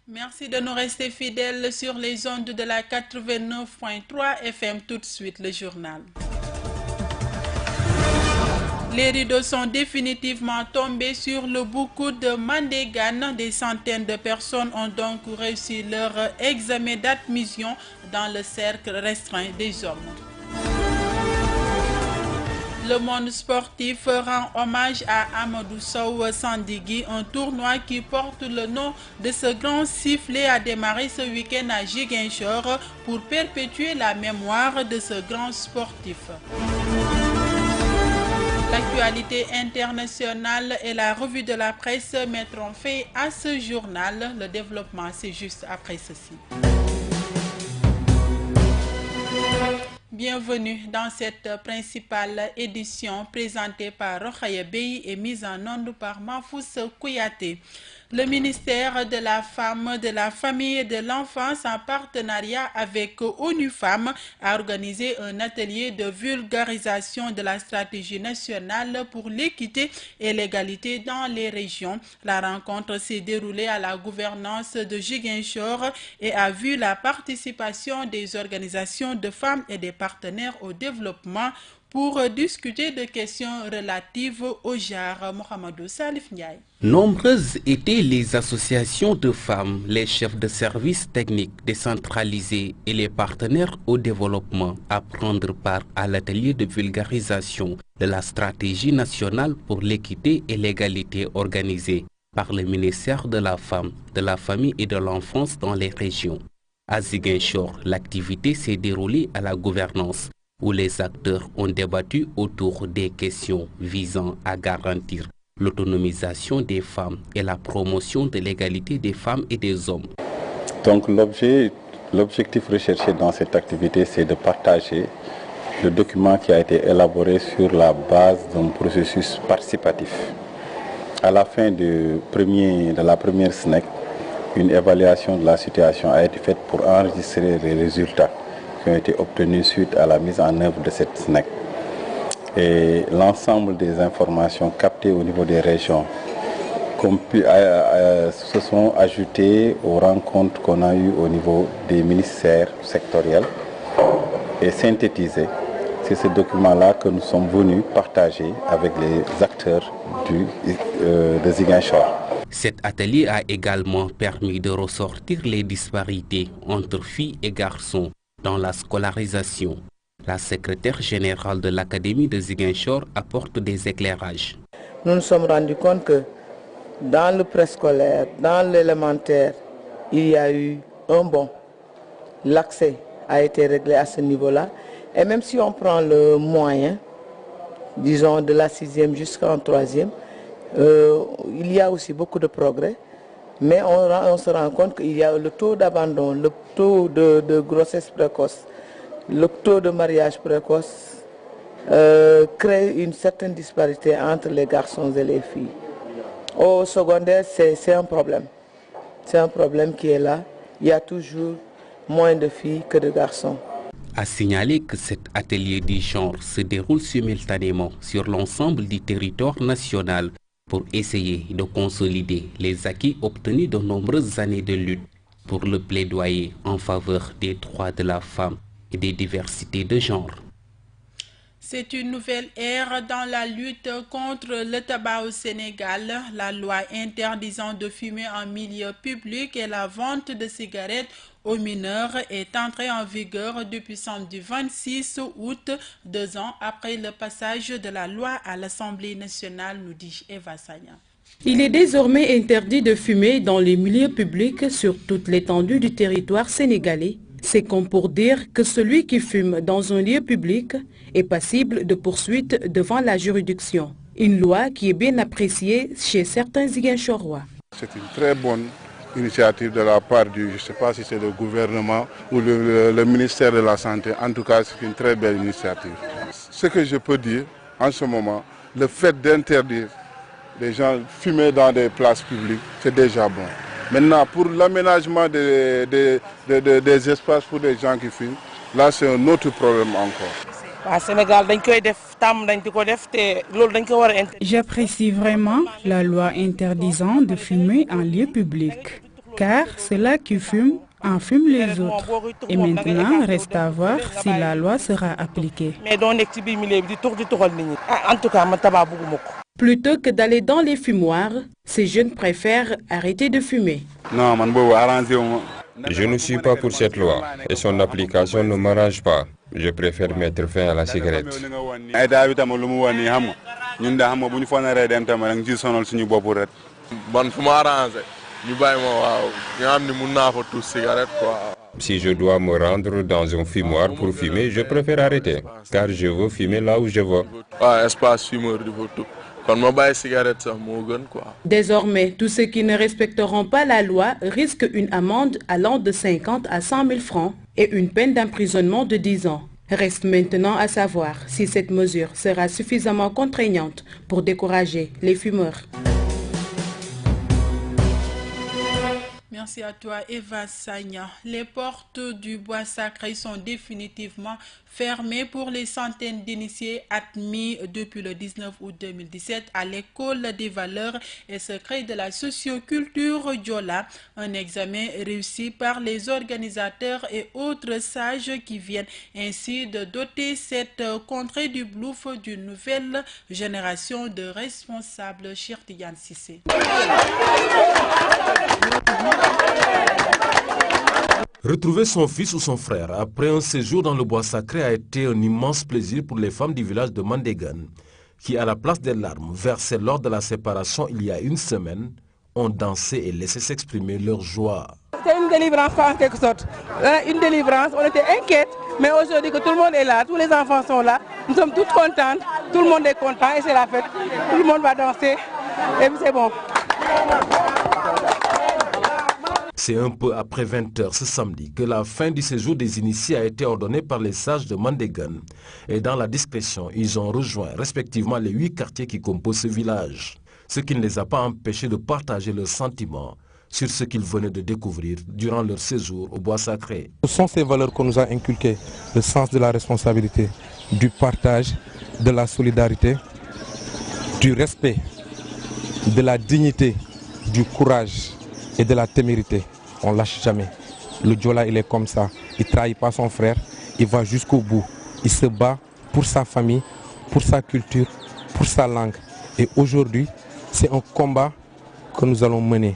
Merci de nous rester fidèles sur les ondes de la 89.3 FM. Tout de suite, le journal. Les rideaux sont définitivement tombés sur le Boucou de Mandégane. Des centaines de personnes ont donc réussi leur examen d'admission dans le cercle restreint des hommes. Le monde sportif rend hommage à Amadou Sow Sandigui. Un tournoi qui porte le nom de ce grand sifflet a démarré ce week-end à Ziguinchor pour perpétuer la mémoire de ce grand sportif. L'actualité internationale et la revue de la presse mettront fin à ce journal. Le développement, c'est juste après ceci. Bienvenue dans cette principale édition présentée par Rokhaya Bey et mise en onde par Mahfous Kouyaté. Le ministère de la Femme, de la Famille et de l'Enfance, en partenariat avec ONU Femmes, a organisé un atelier de vulgarisation de la stratégie nationale pour l'équité et l'égalité dans les régions. La rencontre s'est déroulée à la gouvernance de Ziguinchor et a vu la participation des organisations de femmes et des partenaires au développement pour discuter de questions relatives au genre. Mohamedou Salif Ndiaye. Nombreuses étaient les associations de femmes, les chefs de services techniques décentralisés et les partenaires au développement à prendre part à l'atelier de vulgarisation de la stratégie nationale pour l'équité et l'égalité organisée par le ministère de la Femme, de la Famille et de l'Enfance dans les régions. À Ziguinchor, l'activité s'est déroulée à la gouvernance, où les acteurs ont débattu autour des questions visant à garantir l'autonomisation des femmes et la promotion de l'égalité des femmes et des hommes. Donc l'objectif recherché dans cette activité, c'est de partager le document qui a été élaboré sur la base d'un processus participatif. À la fin de la première SNEC, une évaluation de la situation a été faite pour enregistrer les résultats qui ont été obtenus suite à la mise en œuvre de cette SNEC. Et l'ensemble des informations captées au niveau des régions se sont ajoutées aux rencontres qu'on a eues au niveau des ministères sectoriels et synthétisées. C'est ce document-là que nous sommes venus partager avec les acteurs de Ziguinchor. Cet atelier a également permis de ressortir les disparités entre filles et garçons dans la scolarisation. La secrétaire générale de l'Académie de Ziguinchor apporte des éclairages. Nous nous sommes rendus compte que dans le préscolaire, dans l'élémentaire, il y a eu un bond. L'accès a été réglé à ce niveau-là. Et même si on prend le moyen, disons de la 6e jusqu'en 3e, il y a aussi beaucoup de progrès. Mais on se rend compte qu'il y a le taux d'abandon, le taux de grossesse précoce, le taux de mariage précoce crée une certaine disparité entre les garçons et les filles. Au secondaire, c'est un problème. C'est un problème qui est là. Il y a toujours moins de filles que de garçons. A signaler que cet atelier du genre se déroule simultanément sur l'ensemble du territoire national pour essayer de consolider les acquis obtenus de nombreuses années de lutte pour le plaidoyer en faveur des droits de la femme et des diversités de genre. C'est une nouvelle ère dans la lutte contre le tabac au Sénégal. La loi interdisant de fumer en milieu public et la vente de cigarettes aux mineurs est entrée en vigueur depuis samedi 26 août, 2 ans après le passage de la loi à l'Assemblée nationale, nous dit Eva Sagna. Il est désormais interdit de fumer dans les milieux publics sur toute l'étendue du territoire sénégalais. C'est comme pour dire que celui qui fume dans un lieu public est passible de poursuites devant la juridiction. Une loi qui est bien appréciée chez certains Ziguinchorois. C'est une très bonne initiative de la part du, je ne sais pas si c'est le gouvernement ou le ministère de la Santé. En tout cas, c'est une très belle initiative. Ce que je peux dire en ce moment, le fait d'interdire les gens fumer dans des places publiques, c'est déjà bon. Maintenant, pour l'aménagement des espaces pour les gens qui fument, là c'est un autre problème encore. J'apprécie vraiment la loi interdisant de fumer en lieu public, car ceux-là qui fument en fument les autres. Et maintenant, reste à voir si la loi sera appliquée. Plutôt que d'aller dans les fumoirs, ces jeunes préfèrent arrêter de fumer. Je ne suis pas pour cette loi et son application ne m'arrange pas. Je préfère mettre fin à la cigarette. Si je dois me rendre dans un fumoir pour fumer, je préfère arrêter, car je veux fumer là où je veux. Désormais, tous ceux qui ne respecteront pas la loi risquent une amende allant de 50 à 100 000 francs et une peine d'emprisonnement de 10 ans. Reste maintenant à savoir si cette mesure sera suffisamment contraignante pour décourager les fumeurs. Merci à toi, Eva Sagna. Les portes du bois sacré sont définitivement fermées pour les centaines d'initiés admis depuis le 19 août 2017 à l'école des valeurs et secrets de la socioculture Diola. Un examen réussi par les organisateurs et autres sages qui viennent ainsi de doter cette contrée du Blouf d'une nouvelle génération de responsables. Cheikh Tidiane Cissé. Retrouver son fils ou son frère après un séjour dans le bois sacré a été un immense plaisir pour les femmes du village de Mandégan, qui, à la place des larmes versées lors de la séparation il y a une semaine, ont dansé et laissé s'exprimer leur joie. C'est une délivrance en quelque sorte. Une délivrance, on était inquiètes, mais aujourd'hui que tout le monde est là, tous les enfants sont là, nous sommes toutes contentes, tout le monde est content et c'est la fête. Tout le monde va danser et puis c'est bon. C'est un peu après 20 h ce samedi que la fin du séjour des initiés a été ordonnée par les sages de Mandégan. Et dans la discrétion, ils ont rejoint respectivement les 8 quartiers qui composent ce village. Ce qui ne les a pas empêchés de partager leurs sentiments sur ce qu'ils venaient de découvrir durant leur séjour au bois sacré. Ce sont ces valeurs qu'on nous a inculquées, le sens de la responsabilité, du partage, de la solidarité, du respect, de la dignité, du courage et de la témérité. On ne lâche jamais. Le Diola, il est comme ça. Il ne trahit pas son frère. Il va jusqu'au bout. Il se bat pour sa famille, pour sa culture, pour sa langue. Et aujourd'hui, c'est un combat que nous allons mener.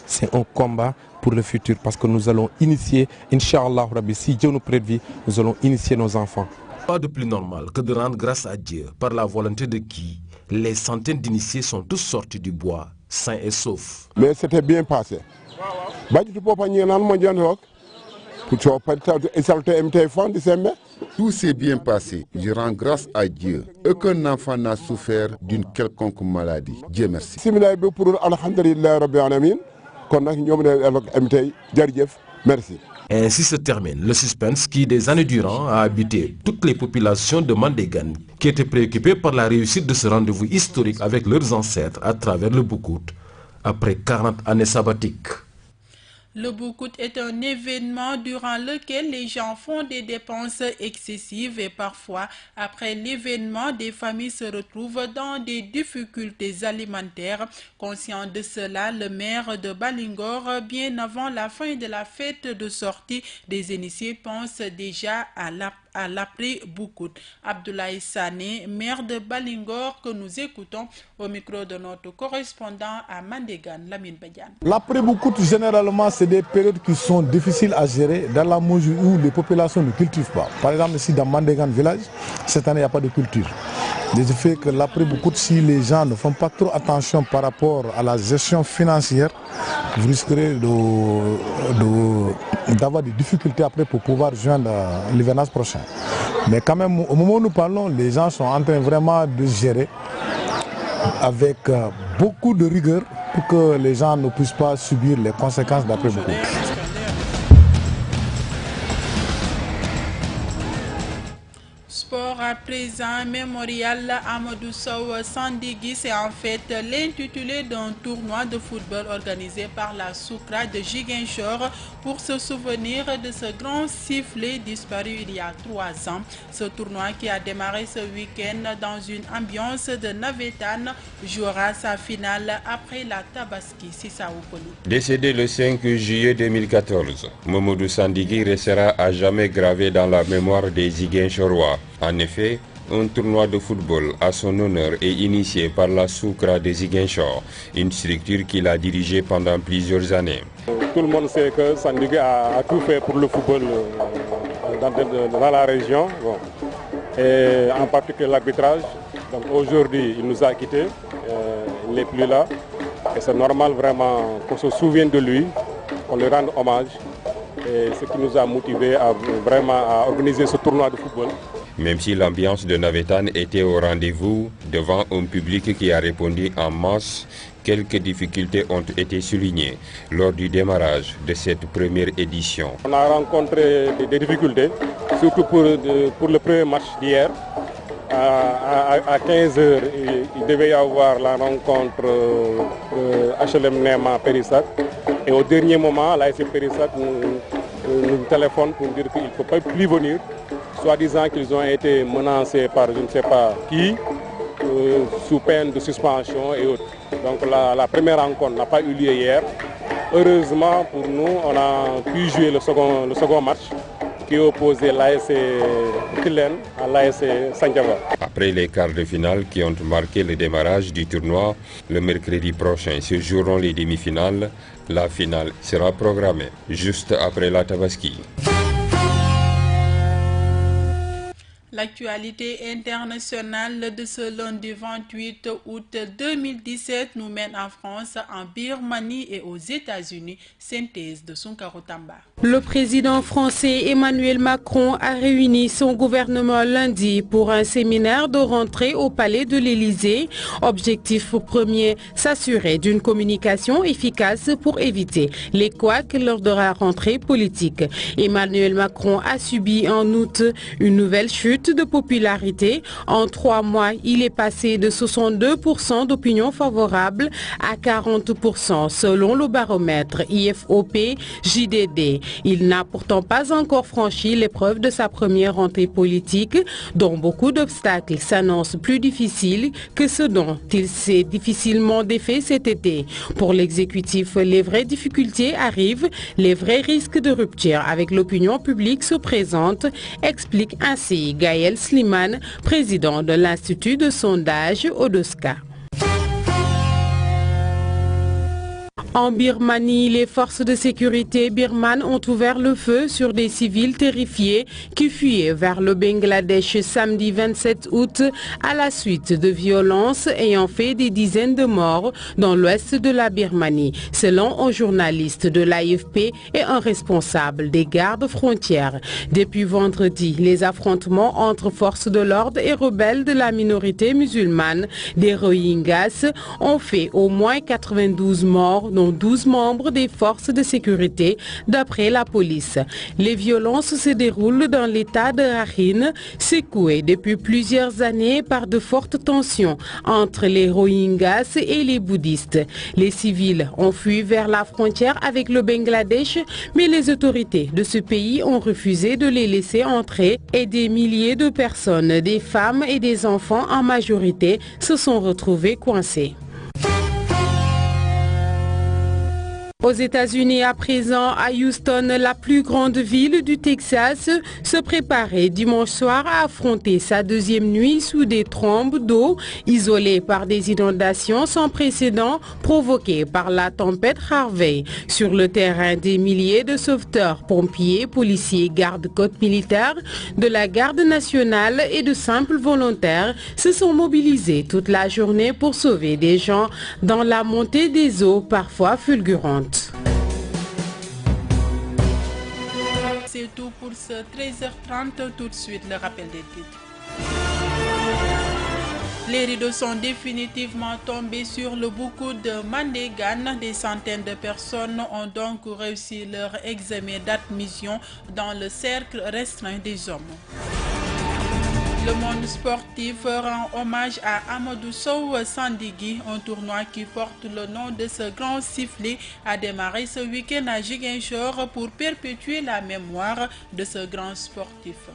C'est un combat pour le futur parce que nous allons initier, Inch'Allah Rabbi, si Dieu nous prête vie, nous allons initier nos enfants. Pas de plus normal que de rendre grâce à Dieu par la volonté de qui les centaines d'initiés sont tous sortis du bois, sains et saufs. Mais c'était bien passé. Tout s'est bien passé. Je rends grâce à Dieu. Aucun enfant n'a souffert d'une quelconque maladie. Dieu merci. Merci. Ainsi se termine le suspense qui, des années durant, a habité toutes les populations de Mandégan, qui étaient préoccupées par la réussite de ce rendez-vous historique avec leurs ancêtres à travers le Boukout, après 40 années sabbatiques. Le Boukout est un événement durant lequel les gens font des dépenses excessives et parfois, après l'événement, des familles se retrouvent dans des difficultés alimentaires. Conscient de cela, le maire de Balingor, bien avant la fin de la fête de sortie des initiés, pense déjà à l'après-Boukout. Abdoulaye Sané, maire de Balingor, que nous écoutons au micro de notre correspondant à Mandégan, Lamine Badiane. L'après-Boukout, généralement, c'est des périodes qui sont difficiles à gérer dans la mesure où les populations ne cultivent pas. Par exemple, ici dans Mandégan village, cette année, il n'y a pas de culture. de ce fait que l'après-Boucoute, si les gens ne font pas trop attention par rapport à la gestion financière, vous risquerez d'avoir des difficultés après pour pouvoir joindre l'hivernage prochain. Mais quand même, au moment où nous parlons, les gens sont en train vraiment de gérer avec beaucoup de rigueur pour que les gens ne puissent pas subir les conséquences d'après-Boucoute. Sport à présent, Mémorial Amadou Sow Sandigi, c'est en fait l'intitulé d'un tournoi de football organisé par la Soukra de Ziguinchor pour se souvenir de ce grand sifflet disparu il y a 3 ans. Ce tournoi qui a démarré ce week-end dans une ambiance de navétane jouera sa finale après la Tabaski. Décédé le 5 juillet 2014, Mamadou Sandigi restera à jamais gravé dans la mémoire des Ziguinchorois. En effet, un tournoi de football à son honneur est initié par la Soukra de Ziguinchor, une structure qu'il a dirigée pendant plusieurs années. Tout le monde sait que Sandigi a tout fait pour le football dans la région, et en particulier l'arbitrage. Donc aujourd'hui, il nous a quittés, il n'est plus là. Et c'est normal vraiment qu'on se souvienne de lui, qu'on lui rende hommage. Et ce qui nous a motivés à organiser ce tournoi de football. Même si l'ambiance de Navétane était au rendez-vous, devant un public qui a répondu en masse, quelques difficultés ont été soulignées lors du démarrage de cette première édition. On a rencontré des difficultés, surtout pour le premier match d'hier. À 15h, il devait y avoir la rencontre HLM Nema Périssac. Et au dernier moment, l'ASC Périssac nous téléphone pour dire qu'il ne peut pas plus venir, soi-disant qu'ils ont été menacés par je ne sais pas qui, sous peine de suspension et autres. Donc la première rencontre n'a pas eu lieu hier. Heureusement pour nous, on a pu jouer le second match qui opposait l'ASC Tilen à l'ASC Sandiaba. Après les quarts de finale qui ont marqué le démarrage du tournoi, le mercredi prochain se joueront les demi-finales. La finale sera programmée juste après la Tabaski. L'actualité internationale de ce lundi 28 août 2017 nous mène en France, en Birmanie et aux États-Unis. Synthèse de Sonkaro Tamba. Le président français Emmanuel Macron a réuni son gouvernement lundi pour un séminaire de rentrée au palais de l'Élysée. Objectif premier, s'assurer d'une communication efficace pour éviter les couacs lors de la rentrée politique. Emmanuel Macron a subi en août une nouvelle chute de popularité. En 3 mois, il est passé de 62% d'opinion favorable à 40% selon le baromètre IFOP-JDD. Il n'a pourtant pas encore franchi l'épreuve de sa première rentrée politique, dont beaucoup d'obstacles s'annoncent plus difficiles que ce dont il s'est difficilement défait cet été. Pour l'exécutif, les vraies difficultés arrivent, les vrais risques de rupture avec l'opinion publique se présentent, explique ainsi Gaël Slimane, président de l'Institut de sondage Odoska. En Birmanie, les forces de sécurité birmanes ont ouvert le feu sur des civils terrifiés qui fuyaient vers le Bangladesh samedi 27 août à la suite de violences ayant fait des dizaines de morts dans l'ouest de la Birmanie, selon un journaliste de l'AFP et un responsable des gardes frontières. Depuis vendredi, les affrontements entre forces de l'ordre et rebelles de la minorité musulmane des Rohingyas ont fait au moins 92 morts, dont 12 membres des forces de sécurité, d'après la police. Les violences se déroulent dans l'état de Rakhine, secoué depuis plusieurs années par de fortes tensions entre les Rohingyas et les bouddhistes. Les civils ont fui vers la frontière avec le Bangladesh, mais les autorités de ce pays ont refusé de les laisser entrer et des milliers de personnes, des femmes et des enfants en majorité, se sont retrouvés coincés. Aux États-Unis à présent, à Houston, la plus grande ville du Texas, se préparait dimanche soir à affronter sa deuxième nuit sous des trombes d'eau isolées par des inondations sans précédent provoquées par la tempête Harvey. Sur le terrain, des milliers de sauveteurs, pompiers, policiers, gardes-côtes militaires, de la garde nationale et de simples volontaires se sont mobilisés toute la journée pour sauver des gens dans la montée des eaux parfois fulgurantes. C'est tout pour ce 13h30. Tout de suite, le rappel des titres. Les rideaux sont définitivement tombés sur le Boucou de Mandégane. Des centaines de personnes ont donc réussi leur examen d'admission dans le cercle restreint des hommes. Le monde sportif rend hommage à Amadou Sow Sandigi. Un tournoi qui porte le nom de ce grand sifflet a démarré ce week-end à Ziguinchor pour perpétuer la mémoire de ce grand sportif.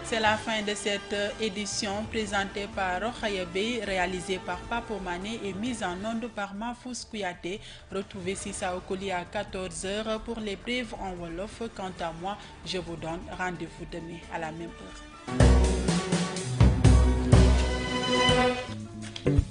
C'est la fin de cette édition présentée par Rokhaya Bey, réalisée par Papo Mané et mise en onde par Mahfouz Kouyaté. Retrouvez Sissa Okoli à 14h pour les brèves en Wolof. Quant à moi, je vous donne rendez-vous demain à la même heure.